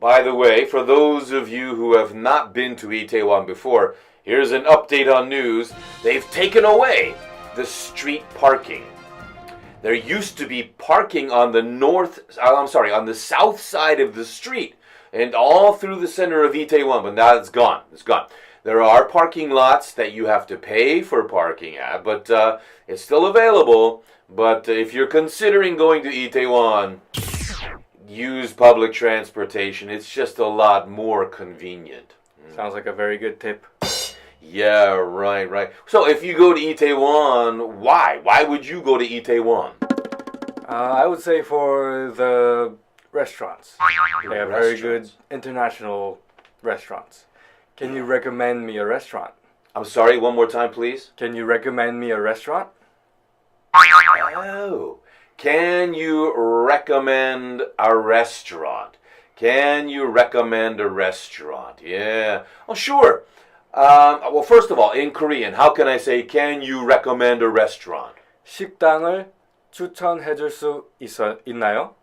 By the way, for those of you who have not been to Itaewon before, here's an update on news. They've taken away the street parking. There used to be parking on the south side of the street and all through the center of Itaewon, but now it's gone. It's gone. There are parking lots that you have to pay for parking at, but it's still available. But if you're considering going to Itaewon, use public transportation. It's just a lot more convenient. Sounds like a very good tip. Yeah, right. So if you go to Itaewon, why? Why would you go to Itaewon? I would say for the restaurants. They have very good Restaurants. international restaurants. Can you recommend me a restaurant? I'm sorry, one more time, please. Can you recommend me a restaurant? Oh, can you recommend a restaurant? Can you recommend a restaurant? Yeah. Oh, sure. Well, first of all, in Korean, how can I say, can you recommend a restaurant? 식당을 추천해줄 수 있나요?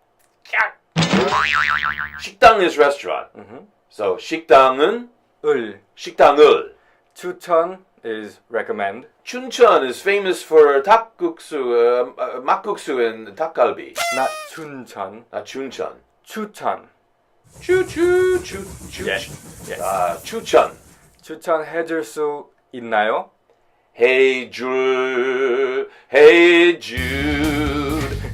식당 is restaurant. So, 식당은? 식당을. 추천 is recommend. 춘천 is famous for 닭국수, 막국수 and 닭갈비. Not 춘천. 춘천. 추천. 추천. 추천해줄 수 있나요? 해줄.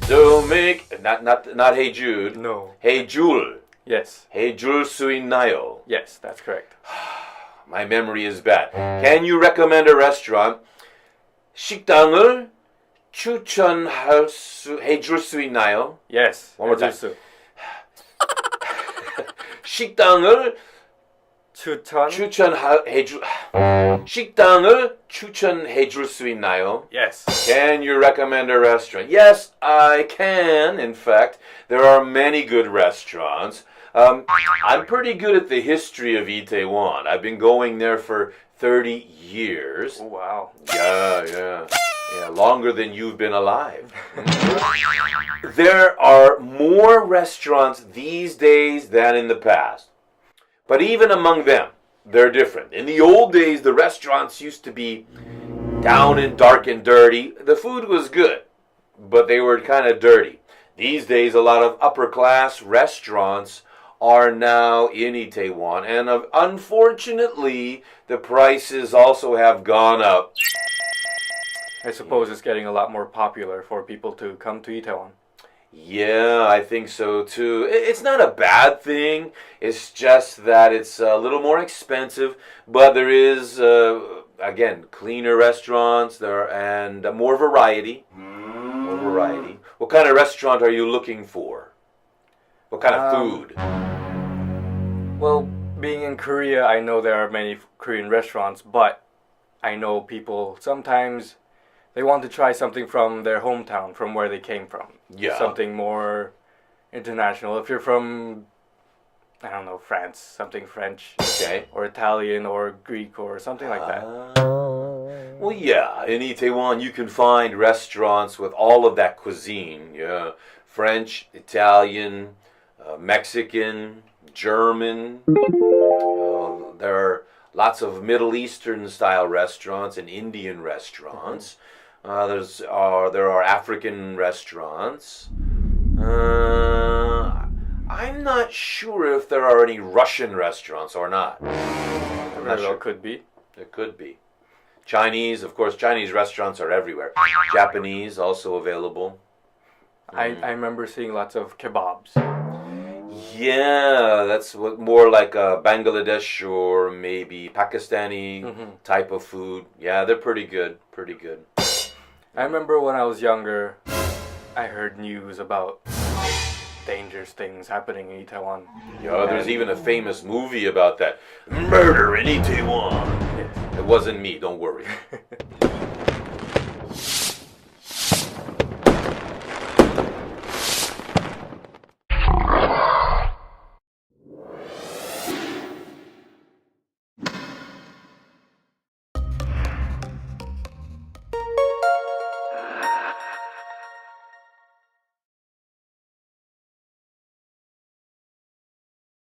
Don't make not hey Jude. No. 해줄. Yes. 해줄 수 있나요? Yes, that's correct. My memory is bad. Can you recommend a restaurant? 식당을 해줄 수 있나요? Yes. One more time. 해줄 수. 식당을 추천해줄 수 있나요? Yes. Can you recommend a restaurant? Yes, I can. In fact, there are many good restaurants. I'm pretty good at the history of Itaewon. I've been going there for 30 years. Oh, wow. Yeah, longer than you've been alive. There are more restaurants these days than in the past. But even among them, they're different. In the old days, the restaurants used to be down and dark and dirty. The food was good, but they were kind of dirty. These days, a lot of upper-class restaurants are now in Itaewon, and unfortunately, the prices also have gone up. I suppose it's getting a lot more popular for people to come to Itaewon. Yeah, I think so too. It's not a bad thing. It's just that it's a little more expensive, but there is, again, cleaner restaurants there and more variety. More variety. What kind of restaurant are you looking for? What kind of food? Well, being in Korea, I know there are many Korean restaurants, but I know people sometimes they want to try something from their hometown, from where they came from. Yeah. Something more international. If you're from, I don't know, France, something French. Okay. Or Italian or Greek or something like that. Well, yeah, in Itaewon you can find restaurants with all of that cuisine. Yeah, French, Italian, Mexican, German. There are lots of Middle Eastern style restaurants and Indian restaurants. There are African restaurants. I'm not sure if there are any Russian restaurants or not. I'm not sure. Could be. There could be. Chinese, of course, Chinese restaurants are everywhere. Japanese also available. I remember seeing lots of kebabs. Yeah, that's more like a Bangladesh or maybe Pakistani type of food. Yeah, they're pretty good. Pretty good. I remember when I was younger, I heard news about dangerous things happening in Itaewon. Yeah, there's even a famous movie about that. Murder in Itaewon. It wasn't me, don't worry.